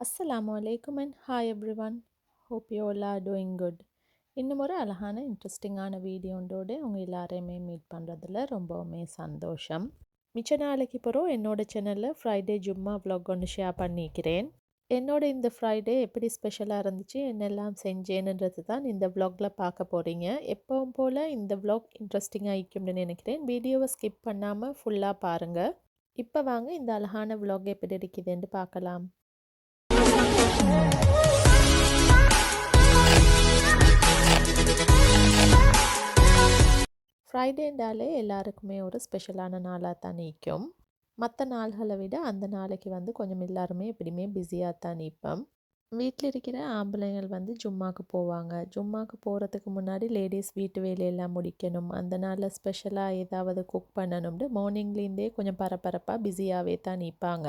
Assalamu alaikum and hi everyone. Hope you all are doing good. இன்னும் ஒரு அழகான இன்ட்ரெஸ்டிங்கான வீடியோண்டோட உங்கள் எல்லாரையுமே மீட் பண்ணுறதுல ரொம்பவுமே சந்தோஷம். மிச்ச நாளைக்கு பிறகு என்னோட சேனலில் ஃப்ரைடே ஜும்மா vlog ஒன்று ஷேர் பண்ணிக்கிறேன். என்னோட இந்த ஃப்ரைடே எப்படி ஸ்பெஷலாக இருந்துச்சு என்னெல்லாம் செஞ்சேன்ன்றது தான் இந்த vlogல பார்க்க போகிறீங்க. எப்பவும் போல் இந்த vlog இன்ட்ரெஸ்டிங்காக இருக்கும்னு நினைக்கிறேன். வீடியோவை ஸ்கிப் பண்ணாமல் ஃபுல்லாக பாருங்கள். இப்போ வாங்க இந்த அழகான vlog எப்படி இருக்குதுன்னு பார்க்கலாம். ஃப்ரைடேண்டாலே எல்லாருக்குமே ஒரு ஸ்பெஷலான நாளாக தான் நிற்கும். மற்ற நாள்களை விட அந்த நாளைக்கு வந்து கொஞ்சம் எல்லாருமே எப்படியுமே பிஸியாக தான் நிற்போம். வீட்டில் இருக்கிற ஆம்பளைங்கள் வந்து ஜும்மாக்கு போவாங்க. ஜும்மாக்கு போகிறதுக்கு முன்னாடி லேடிஸ் வீட்டு வேலையெல்லாம் முடிக்கணும். அந்த நாளில் ஸ்பெஷலாக ஏதாவது குக் பண்ணணும்னு மார்னிங்லேருந்தே கொஞ்சம் பரபரப்பாக பிஸியாகவே தான் நிற்பாங்க.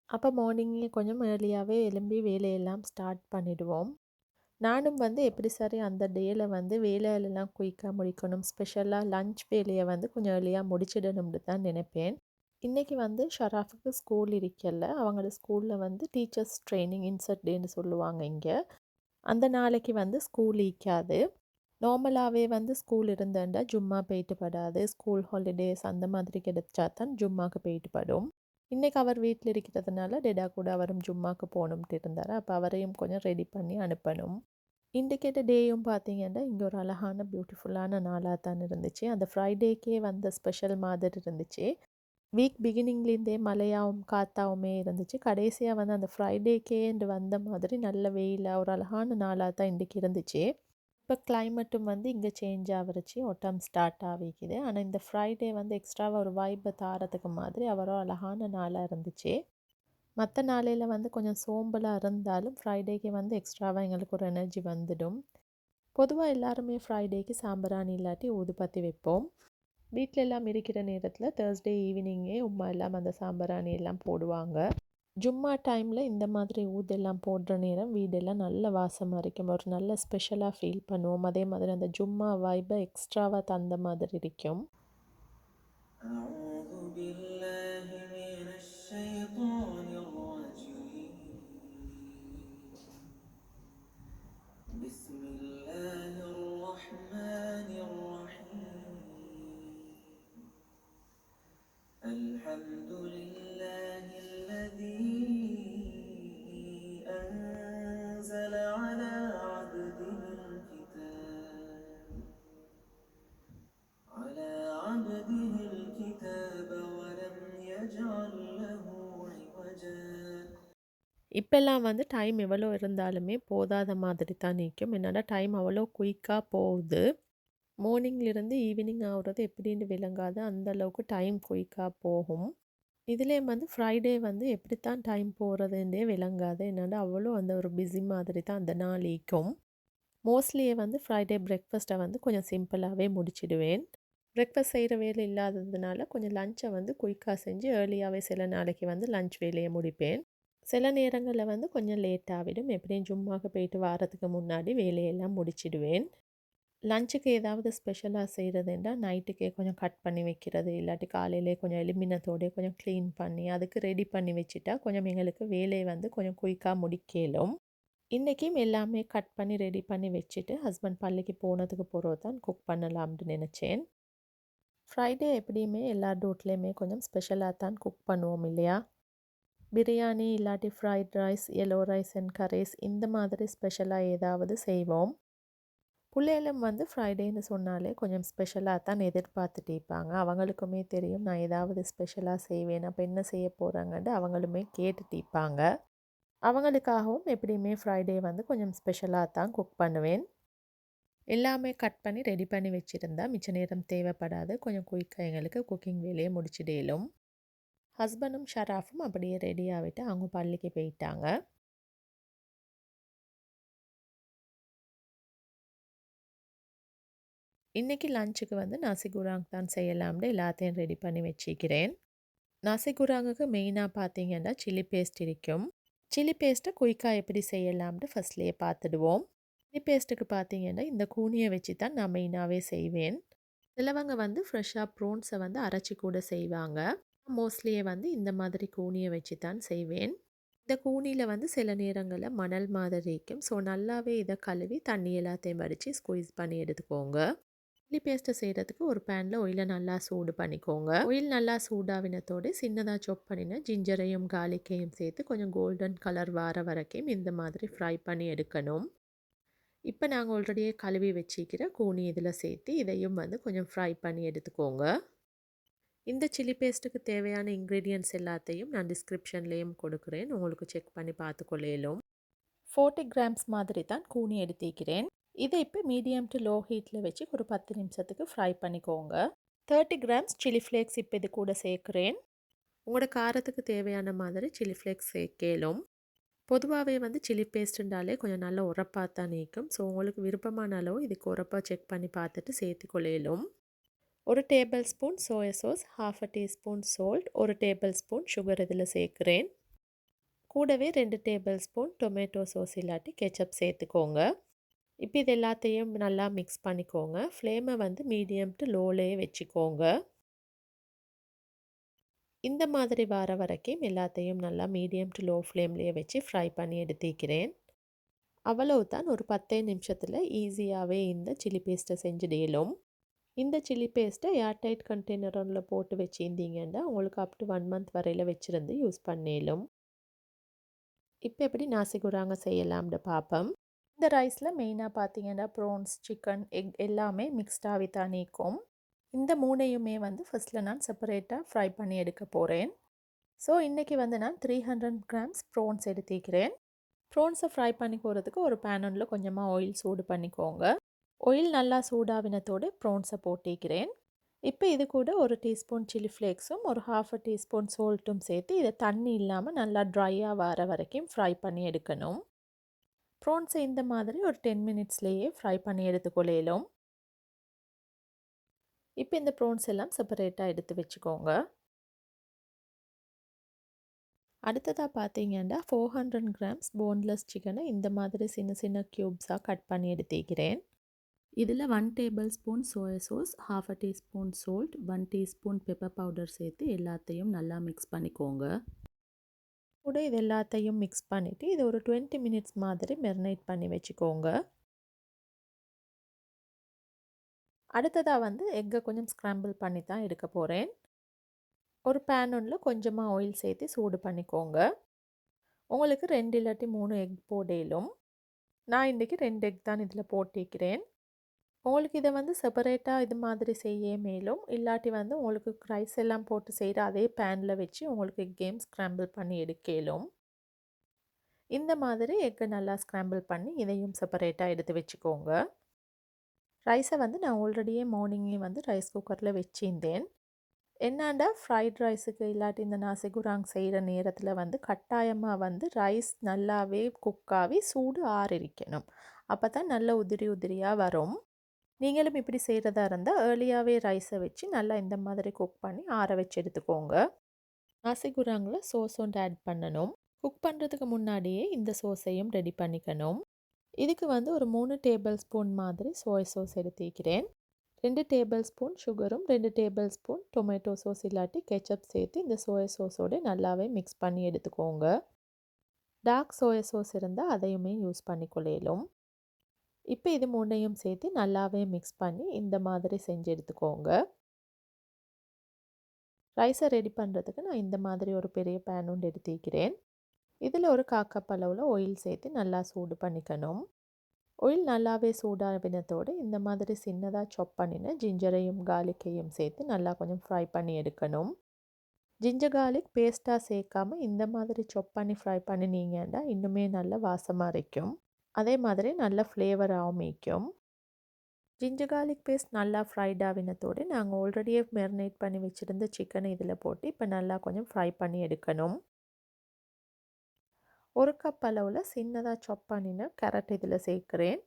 அப்போ மார்னிங்கே கொஞ்சம் ஏர்லியாகவே எழும்பி வேலையெல்லாம் ஸ்டார்ட் பண்ணிடுவோம். நானும் வந்து எப்படி சரி அந்த டேயில் வந்து வேலையிலலாம் குயிக்காக முடிக்கணும். ஸ்பெஷலாக லஞ்ச் வேலையை வந்து கொஞ்சம் ஏர்லியாக முடிச்சிடணும்னு தான் நினைப்பேன். இன்றைக்கி வந்து ஷராஃபுக்கு ஸ்கூல் இருக்கல. அவங்களோட ஸ்கூலில் வந்து டீச்சர்ஸ் ட்ரைனிங் இன்சர்ட் டேன்னு சொல்லுவாங்க இங்கே. அந்த நாளைக்கு வந்து ஸ்கூல் ஈக்காது. நார்மலாகவே வந்து ஸ்கூல் இருந்தேன்டா ஜும்மா போயிட்டு படாது. ஸ்கூல் ஹாலிடேஸ் அந்த மாதிரி கிடைச்சா தான் ஜும்மாக்கு போயிட்டு படும். இன்றைக்கி அவர் வீட்டில் இருக்கிறதுனால டெடா கூட அவரும் ஜும்மாக்கு போகணும்ட்டு இருந்தார். அப்போ அவரையும் கொஞ்சம் ரெடி பண்ணி அனுப்பணும். இண்டிகேட்டர் டேயும் பார்த்தீங்கன்னா இங்கே ஒரு அழகான பியூட்டிஃபுல்லான நாளாக தான் இருந்துச்சு. அந்த ஃப்ரைடேக்கே வந்த ஸ்பெஷல் மாதிரி இருந்துச்சு. வீக் பிகினிங்லேருந்தே மழையாகவும் காத்தாவுமே இருந்துச்சு. கடைசியாக வந்து அந்த ஃப்ரைடேக்கேண்டு வந்த மாதிரி நல்ல வெயிலாக ஒரு அழகான நாளாக தான் இன்றைக்கி இருந்துச்சு. இப்போ கிளைமேட்டும் வந்து இங்கே சேஞ்ச் ஆகிருச்சு. ஒட்டம் ஸ்டார்ட் ஆகிக்குது. ஆனால் இந்த ஃப்ரைடே வந்து எக்ஸ்ட்ராவாக ஒரு வைப்பை தாரத்துக்கு மாதிரி அவரோ அழகான நாளாக இருந்துச்சு. மற்ற நாளையில் வந்து கொஞ்சம் சோம்பலாக இருந்தாலும் ஃப்ரைடேக்கு வந்து எக்ஸ்ட்ராவாக எங்களுக்கு ஒரு எனர்ஜி வந்துடும். பொதுவாக எல்லாருமே ஃப்ரைடேக்கு சாம்பிராணி இல்லாட்டி ஊதுபத்தி வைப்போம். வீட்டில் எல்லாம் இருக்கிற நேரத்தில் தேர்ஸ்டே ஈவினிங்கே உமா எல்லாம் அந்த சாம்பிராணி எல்லாம் போடுவாங்க. ஜும்மா டைமில் இந்த மாதிரி ஊதெல்லாம் போடுற நேரம் வீடெல்லாம் நல்ல வாசமாக இருக்கும். ஒரு நல்ல ஸ்பெஷலாக ஃபீல் பண்ணுவோம். அதே மாதிரி அந்த ஜும்மா வைப்பை எக்ஸ்ட்ராவாக தந்த மாதிரி இருக்கும். بسم الله الرحمن الرحيم الحمد لله الذي أنزل على عبده الكتاب ولم يجعل له عوجا. இப்போல்லாம் வந்து டைம் எவ்வளோ இருந்தாலுமே போதாத மாதிரி தான் நிற்கும். என்னடா டைம் அவ்வளோ குயிக்காக போகுது. மார்னிங்லேருந்து ஈவினிங் ஆகுறது எப்படின்னு விளங்காது. அந்தளவுக்கு டைம் குயிக்காக போகும். இதுலேயும் வந்து ஃப்ரைடே வந்து எப்படித்தான் டைம் போகிறதுன்றே விளங்காது. என்னடா அவ்வளோ அந்த ஒரு பிஸி மாதிரி தான் அந்த நாள் ஈக்கும். மோஸ்ட்லியே வந்து ஃப்ரைடே பிரேக்ஃபாஸ்ட்டை வந்து கொஞ்சம் சிம்பிளாகவே முடிச்சிடுவேன். பிரேக்ஃபாஸ்ட் செய்கிற வேலை இல்லாததுனால கொஞ்சம் லஞ்சை வந்து குயிக்காக செஞ்சு ஏர்லியாகவே சில நாளைக்கு வந்து லஞ்ச் வேலையை முடிப்பேன். சில நேரங்களில் வந்து கொஞ்சம் லேட் ஆகிடும். எப்படியும் ஜும்மாக்கு போயிட்டு வாரத்துக்கு முன்னாடி வேலையெல்லாம் முடிச்சிடுவேன். லஞ்சுக்கு ஏதாவது ஸ்பெஷலாக செய்கிறதுண்டா நைட்டுக்கே கொஞ்சம் கட் பண்ணி வைக்கிறது, இல்லாட்டி காலையிலே கொஞ்சம் எலுமினத்தோடே கொஞ்சம் க்ளீன் பண்ணி அதுக்கு ரெடி பண்ணி வச்சுட்டா கொஞ்சம் எங்களுக்கு வேலையை வந்து கொஞ்சம் குயிக்காக முடிக்கலும். இன்றைக்கும் எல்லாமே கட் பண்ணி ரெடி பண்ணி வச்சுட்டு ஹஸ்பண்ட் பள்ளிக்கு போனதுக்கு பிறகு தான் குக் பண்ணலாம்னு நினச்சேன். ஃப்ரைடே எப்படியுமே எல்லா டூட்லேயுமே கொஞ்சம் ஸ்பெஷலாக தான் குக் பண்ணுவோம் இல்லையா? பிரியாணி இல்லாட்டி fried rice, yellow rice and curries இந்த மாதிரி ஸ்பெஷலாக ஏதாவது செய்வோம். பிள்ளைகளும் வந்து ஃப்ரைடேன்னு சொன்னாலே கொஞ்சம் ஸ்பெஷலாக தான் எதிர்பார்த்துட்டு இருப்பாங்க. அவங்களுக்குமே தெரியும் நான் ஏதாவது ஸ்பெஷலாக செய்வேன், அப்போ என்ன செய்ய போகிறாங்கன்ட்டு அவங்களுமே கேட்டுட்டு இருப்பாங்க. அவங்களுக்காகவும் எப்படியுமே ஃப்ரைடே வந்து கொஞ்சம் ஸ்பெஷலாக தான் குக் பண்ணுவேன். எல்லாமே கட் பண்ணி ரெடி பண்ணி வச்சுருந்தா மிச்ச நேரம் தேவைப்படாது. கொஞ்சம் குயிக்காக எங்களுக்கு குக்கிங் வேலையை முடிச்சிடலும். ஹஸ்பண்டும் ஷராஃபும் அப்படியே ரெடி ஆகிட்டு அவங்க பள்ளிக்கு போயிட்டாங்க. இன்றைக்கி லஞ்சுக்கு வந்து நாசி குராங் தான் செய்யலாம்னு எல்லாத்தையும் ரெடி பண்ணி வச்சுக்கிறேன். நாசி குராங்குக்கு மெயினாக பார்த்தீங்கன்னா சில்லி பேஸ்ட் இருக்கும். சில்லி பேஸ்ட்டை குயிக்காக எப்படி செய்யலாம்னு ஃபஸ்ட்லேயே பார்த்துடுவோம். சில்லி பேஸ்ட்டுக்கு பார்த்தீங்கன்னா இந்த கூனியை வச்சு தான் நான் மெயினாகவே செய்வேன். சிலவங்க வந்து ஃப்ரெஷ்ஷாக ப்ரோன்ஸை வந்து அரைச்சி கூட செய்வாங்க. மோஸ்ட்லியே வந்து இந்த மாதிரி கூனியை வச்சு தான் செய்வேன். இந்த கூனியில் வந்து சில நேரங்களில் மணல் மாதிரி இருக்கும். ஸோ நல்லாவே இதை கழுவி தண்ணி எல்லாத்தையும் வடித்து ஸ்குவீஸ் பண்ணி எடுத்துக்கோங்க. சில்லி பேஸ்ட்டை செய்கிறதுக்கு ஒரு பேனில் ஆயிலை நல்லா சூடு பண்ணிக்கோங்க. ஆயில் நல்லா சூடாவினத்தோடு சின்னதாக சாப் பண்ணின ஜிஞ்சரையும் கார்லிக்கையும் சேர்த்து கொஞ்சம் கோல்டன் கலர் வர வரைக்கும் இந்த மாதிரி ஃப்ரை பண்ணி எடுக்கணும். இப்போ நாங்கள் ஆல்ரெடியே கழுவி வச்சிக்கிற கூனி இதில் சேர்த்து இதையும் வந்து கொஞ்சம் ஃப்ரை பண்ணி எடுத்துக்கோங்க. இந்த சில்லி பேஸ்ட்டுக்கு தேவையான இன்க்ரீடியன்ட்ஸ் எல்லாத்தையும் நான் டிஸ்கிரிப்ஷன்லேயும் கொடுக்குறேன். உங்களுக்கு செக் பண்ணி பார்த்துக்கொள்ளேலும். 40 கிராம்ஸ் மாதிரி தான் கூனி எடுத்திக்கிறேன். இதை இப்போ மீடியம் டு லோ ஹீட்டில் வச்சு ஒரு 10 நிமிஷத்துக்கு ஃப்ரை பண்ணிக்கோங்க. 30 கிராம்ஸ் சில்லி ஃப்ளேக்ஸ் இப்போ இது கூட சேர்க்குறேன். உங்களோட காரத்துக்கு தேவையான மாதிரி சில்லி ஃப்ளேக்ஸ் சேர்க்கலும். பொதுவாகவே வந்து சில்லி பேஸ்ட்டுண்டாலே கொஞ்சம் நல்லா உரப்பாக தான் நீக்கும். ஸோ உங்களுக்கு விருப்பமான அளவு இதுக்கு உரப்பாக செக் பண்ணி பார்த்துட்டு சேர்த்துக்கொள்ளலும். ஒரு table spoon soya sauce, 1/2 teaspoon salt, ஒரு டேபிள் ஸ்பூன் சுகர் இதில் சேர்க்குறேன். கூடவே 2 டேபிள் ஸ்பூன் டொமேட்டோ சாஸ் இல்லாட்டி கெச்சப் சேர்த்துக்கோங்க. இப்போ இது எல்லாத்தையும் நல்லா மிக்ஸ் பண்ணிக்கோங்க. ஃப்ளேமை வந்து மீடியம் டு லோலேயே வச்சுக்கோங்க. இந்த மாதிரி வர வரைக்கும் எல்லாத்தையும் நல்லா மீடியம் டு லோ ஃப்ளேம்லேயே வச்சு ஃப்ரை பண்ணி எடுத்துக்கிறேன். அவ்வளவுதான், ஒரு 10 நிமிஷத்தில் ஈஸியாகவே இந்த சில்லி பேஸ்ட்டை செஞ்சுடலும். இந்த சில்லி பேஸ்ட்டை ஏர்டைட் கண்டெய்னரில் போட்டு வச்சுருந்தீங்கன்னா உங்களுக்கு அப் டு 1 மந்த் வரையில் வச்சுருந்து யூஸ் பண்ணலும். இப்போ எப்படி நாசி குராங்க செய்யலாம்னு பார்ப்போம். இந்த ரைஸில் மெயினாக பார்த்தீங்கன்னா ப்ரான்ஸ், சிக்கன், எக் எல்லாமே மிக்ஸ்டாகவே தான் நீக்கும். இந்த மூணையுமே வந்து ஃபஸ்ட்டில் நான் செப்பரேட்டாக ஃப்ரை பண்ணி எடுக்க போகிறேன். ஸோ இன்றைக்கி வந்து நான் 300 கிராம்ஸ் ப்ரான்ஸ் எடுத்துக்கிறேன். ப்ரான்ஸை ஃப்ரை பண்ணிக்கிறதுக்கு ஒரு பேனில் கொஞ்சமாக ஆயில் சூடு பண்ணிக்கோங்க. ஆயில் நல்லா சூடாவினத்தோடு ப்ரான்ஸை போட்டிக்கிறேன். இப்போ இது கூட ஒரு டீஸ்பூன் சில்லி ஃப்ளேக்ஸும் ஒரு 1/2 டீஸ்பூன் சால்ட்டும் சேர்த்து இதை தண்ணி இல்லாமல் நல்லா ட்ரையாக வர வரைக்கும் ஃப்ரை பண்ணி எடுக்கணும். ப்ரான்ஸை இந்த மாதிரி ஒரு 10 மினிட்ஸ்லேயே ஃப்ரை பண்ணி எடுத்துக்கொள்ளலும். இப்போ இந்த ப்ரான்ஸ் எல்லாம் செப்பரேட்டாக எடுத்து வச்சுக்கோங்க. அடுத்ததாக பார்த்தீங்கன்னா 400 கிராம்ஸ் போன்லெஸ் சிக்கனை இந்த மாதிரி சின்ன சின்ன க்யூப்ஸாக கட் பண்ணி எடுத்துக்கிறேன். இதில் 1 table spoon soya sauce, 1/2 teaspoon salt, 1 teaspoon pepper powder சேர்த்து எல்லாத்தையும் நல்லா மிக்ஸ் பண்ணிக்கோங்க. கூட இது எல்லாத்தையும் மிக்ஸ் பண்ணிவிட்டு இது ஒரு 20 மினிட்ஸ் மாதிரி மெரினேட் பண்ணி வச்சுக்கோங்க. அடுத்ததாக வந்து எக்கை கொஞ்சம் ஸ்க்ராம்பிள் பண்ணி தான் எடுக்க போகிறேன். ஒரு பேன் ஒன்றில் கொஞ்சமாக ஆயில் சேர்த்து சூடு பண்ணிக்கோங்க. உங்களுக்கு 2 இல்லாட்டி 3 எக் போடலும். நான் இன்றைக்கி 2 எக் தான் இதில் போட்டிக்கிறேன். உங்களுக்கு இதை வந்து செப்பரேட்டாக இது மாதிரி செய்ய மேலும் இல்லாட்டி வந்து உங்களுக்கு ரைஸ் எல்லாம் போட்டு செய்கிற அதே பேனில் வச்சு உங்களுக்கு எக்கையும் ஸ்க்ராம்பிள் பண்ணி எடுக்கலும். இந்த மாதிரி எக்கை நல்லா ஸ்க்ராம்பிள் பண்ணி இதையும் செப்பரேட்டாக எடுத்து வச்சுக்கோங்க. ரைஸை வந்து நான் ஆல்ரெடியே மார்னிங்கே வந்து ரைஸ் குக்கரில் வச்சிருந்தேன். என்னாண்டா ஃப்ரைட் ரைஸுக்கு இல்லாட்டி இந்த நாசி குராங் செய்கிற நேரத்தில் வந்து கட்டாயமாக வந்து ரைஸ் நல்லாவே குக்காகி சூடு ஆறிக்கணும். அப்போ தான் நல்ல உதிரி உதிரியாக வரும். நீங்களும் இப்படி செய்கிறதா இருந்தால் ஏர்லியாகவே ரைஸை வச்சு நல்லா இந்த மாதிரி குக் பண்ணி ஆற வச்சு எடுத்துக்கோங்க. நாசி குராங்கில் சோஸ் ஒன்று ஆட் பண்ணணும். குக் பண்ணுறதுக்கு முன்னாடியே இந்த சோஸையும் ரெடி பண்ணிக்கணும். இதுக்கு வந்து ஒரு 3 டேபிள் ஸ்பூன் மாதிரி சோயா சாஸ் எடுத்துக்கிறேன். 2 டேபிள் ஸ்பூன் சுகரும் 2 டேபிள் ஸ்பூன் டொமேட்டோ சாஸ் இல்லாட்டி கெச்சப் சேர்த்து இந்த சோயா சாஸோடு நல்லாவே மிக்ஸ் பண்ணி எடுத்துக்கோங்க. டார்க் சோயா சாஸ் இருந்தால் அதையுமே யூஸ் பண்ணிக்கொள்ளலும். இப்போ இது மூணையும் சேர்த்து நல்லாவே மிக்ஸ் பண்ணி இந்த மாதிரி செஞ்சு எடுத்துக்கோங்க. ரைஸை ரெடி பண்ணுறதுக்கு நான் இந்த மாதிரி ஒரு பெரிய பேன் ஒன்று எடுத்துக்கிறேன். இதில் ஒரு 1/4 கப் அளவில் ஆயில் சேர்த்து நல்லா சூடு பண்ணிக்கணும். ஆயில் நல்லாவே சூடாவினத்தோடு இந்த மாதிரி சின்னதாக சாப் பண்ணின ஜிஞ்சரையும் கார்லிக்கையும் சேர்த்து நல்லா கொஞ்சம் ஃப்ரை பண்ணி எடுக்கணும். ஜிஞ்சர் கார்லிக் பேஸ்ட்டாக சேர்க்காமல் இந்த மாதிரி சாப் பண்ணி ஃப்ரை பண்ணினீங்கன்னா இன்னுமே நல்ல வாசமாக இருக்கும். அதே மாதிரி நல்ல ஃப்ளேவராகவும் இருக்கும். ஜிஞ்சர் கார்லிக் பேஸ்ட் நல்லா ஃப்ரைட் ஆவினத்தோடு நாங்கள் ஆல்ரெடியே மெரினேட் பண்ணி வச்சுருந்த சிக்கனை இதில் போட்டு இப்போ நல்லா கொஞ்சம் ஃப்ரை பண்ணி எடுக்கணும். ஒரு கப் அளவில் சின்னதாக சாப் பண்ணின கேரட் இதில் சேர்க்குறேன்.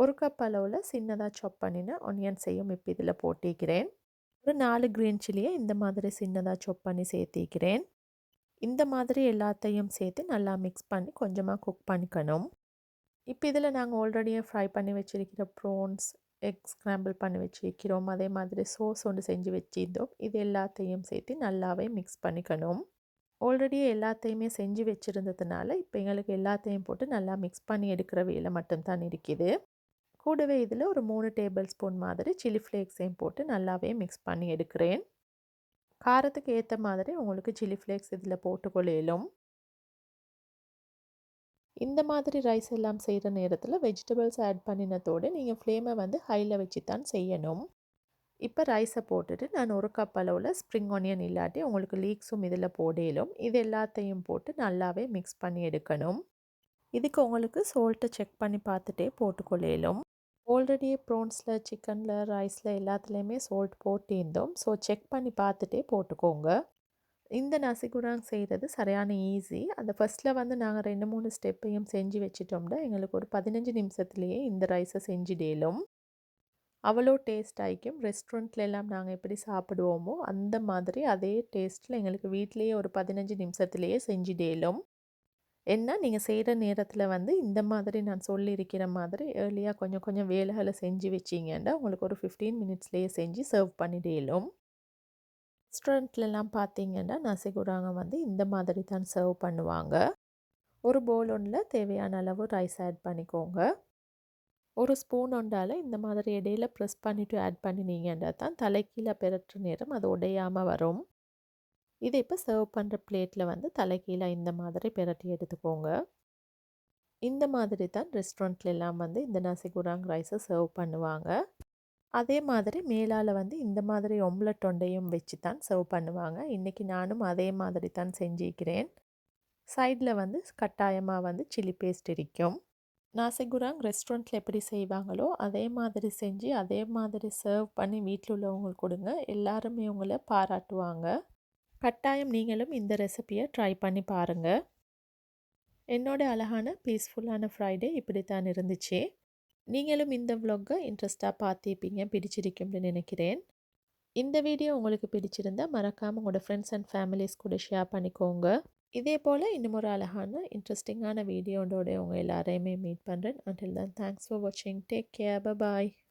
ஒரு கப் அளவில் சின்னதாக சாப் பண்ணின ஆனியன்ஸையும் இப்போ இதில் போட்டிக்கிறேன். ஒரு 4 க்ரீன் சில்லியை இந்த மாதிரி சின்னதாக சாப் பண்ணி சேர்த்திக்கிறேன். இந்த மாதிரி எல்லாத்தையும் சேர்த்து நல்லா மிக்ஸ் பண்ணி கொஞ்சமாக குக் பண்ணிக்கணும். இப்போ இதில் நாங்கள் ஆல்ரெடியே ஃப்ரை பண்ணி வச்சுருக்கிற ப்ரான்ஸ், எக் ஸ்க்ராம்பிள் பண்ணி வச்சுருக்கிறோம். அதே மாதிரி சோஸ் ஒன்று செஞ்சு வச்சுருந்தோம். இது எல்லாத்தையும் சேர்த்து நல்லாவே மிக்ஸ் பண்ணிக்கணும். ஆல்ரெடி எல்லாத்தையுமே செஞ்சு வச்சுருந்ததுனால இப்போ எங்களுக்கு எல்லாத்தையும் போட்டு நல்லா மிக்ஸ் பண்ணி எடுக்கிற வேலை மட்டும்தான் இருக்குது. கூடவே இதில் ஒரு 3 டேபிள் ஸ்பூன் மாதிரி சில்லி ஃப்ளேக்ஸையும் போட்டு நல்லாவே மிக்ஸ் பண்ணி எடுக்கிறேன். காரத்துக்கு ஏற்ற மாதிரி உங்களுக்கு சில்லி ஃப்ளேக்ஸ் இதில் போட்டுக்கொள்ளையிலும். இந்த மாதிரி ரைஸ் எல்லாம் செய்கிற நேரத்தில் வெஜிடபிள்ஸ் ஆட் பண்ணினதோடு நீங்கள் ஃப்ளேமை வந்து ஹையில் வச்சு தான் செய்யணும். இப்போ ரைஸை போட்டுட்டு நான் 1 கப் அளவில் ஸ்ப்ரிங் ஆனியன் இல்லாட்டி உங்களுக்கு லீக்ஸும் இதில் போடலும். இது எல்லாத்தையும் போட்டு நல்லாவே மிக்ஸ் பண்ணி எடுக்கணும். இதுக்கு உங்களுக்கு சால்ட்டை செக் பண்ணி பார்த்துட்டே போட்டுக்கொள்ளையிலும். ஆல்ரெடி ப்ரான்ஸில், சிக்கனில், ரைஸில் எல்லாத்துலேயுமே சால்ட் போட்டிருந்தோம். ஸோ செக் பண்ணி பார்த்துட்டே போட்டுக்கோங்க. இந்த நசி குராங் செய்கிறது சரியான ஈஸி. அந்த ஃபர்ஸ்ட்டில் வந்து நாங்கள் 2, 3 ஸ்டெப்பையும் செஞ்சு வச்சிட்டோம்னா எங்களுக்கு ஒரு 15 நிமிஷத்துலேயே இந்த ரைஸை செஞ்சிடலும். அவ்வளோ டேஸ்ட் ஆகிக்கும். ரெஸ்டாரண்ட்ல எல்லாம் நாங்கள் எப்படி சாப்பிடுவோமோ அந்த மாதிரி அதே டேஸ்ட்டில் எங்களுக்கு வீட்டிலேயே ஒரு 15 நிமிஷத்துலேயே செஞ்சிடலும். என்ன நீங்கள் செய்கிற நேரத்தில் வந்து இந்த மாதிரி நான் சொல்லியிருக்கிற மாதிரி ஏர்லியாக கொஞ்சம் கொஞ்சம் வேலைகளை செஞ்சு வச்சிங்கன்னா உங்களுக்கு ஒரு 15 மினிட்ஸ்லேயே செஞ்சு சர்வ் பண்ணிடலும். ரெஸ்டாரண்ட்லலாம் பார்த்தீங்கன்னா நசி குராங்க வந்து இந்த மாதிரி தான் சர்வ் பண்ணுவாங்க. ஒரு பவுல் ஒன்றில் தேவையான அளவு ரைஸ் ஆட் பண்ணிக்கோங்க. ஒரு ஸ்பூன் ஒன்றால் இந்த மாதிரி இடையில ப்ரெஸ் பண்ணிவிட்டு ஆட் பண்ணினீங்கன்னா தான் தலைக்கீழே பெரட்டுற நேரம் அது உடையாமல் வரும். இதை இப்போ சர்வ் பண்ணுற பிளேட்டில் வந்து தலைக்கீழே இந்த மாதிரி பெரட்டி எடுத்துக்கோங்க. இந்த மாதிரி தான் ரெஸ்டாரண்ட்லாம் வந்து இந்த நசி குராங் ரைஸை சர்வ் பண்ணுவாங்க. அதே மாதிரி மேலால் வந்து இந்த மாதிரி ஒம்லெட் ஒண்டையும் வச்சு தான் சர்வ் பண்ணுவாங்க. இன்றைக்கி நானும் அதே மாதிரி தான் செஞ்சுக்கிறேன். சைடில் வந்து கட்டாயமாக வந்து சில்லி பேஸ்ட் இருக்கும். நாசி குராங் ரெஸ்டாரண்ட்டில் எப்படி செய்வாங்களோ அதே மாதிரி செஞ்சு அதே மாதிரி சர்வ் பண்ணி வீட்டில் உள்ளவங்களுக்கு கொடுங்க. எல்லாருமே உங்களை பாராட்டுவாங்க. கட்டாயம் நீங்களும் இந்த ரெசிபியை ட்ரை பண்ணி பாருங்கள். என்னோட அழகான பீஸ்ஃபுல்லான ஃப்ரைடே இப்படி தான் இருந்துச்சு. நீங்களும் இந்த vlog-ஐ இன்ட்ரெஸ்ட்டாக பார்த்திருப்பீங்க, பிடிச்சிருக்கும்னு நினைக்கிறேன். இந்த வீடியோ உங்களுக்கு பிடிச்சிருந்தா மறக்காமல் உங்களோட ஃப்ரெண்ட்ஸ் அண்ட் ஃபேமிலிஸ் கூட ஷேர் பண்ணிக்கோங்க. இதே போல் இன்னும் ஒரு அழகான இன்ட்ரெஸ்டிங்கான வீடியோவோட உங்கள் எல்லாரையுமே மீட் பண்ணுறேன். Until then, thanks for watching. Take care. Bye bye.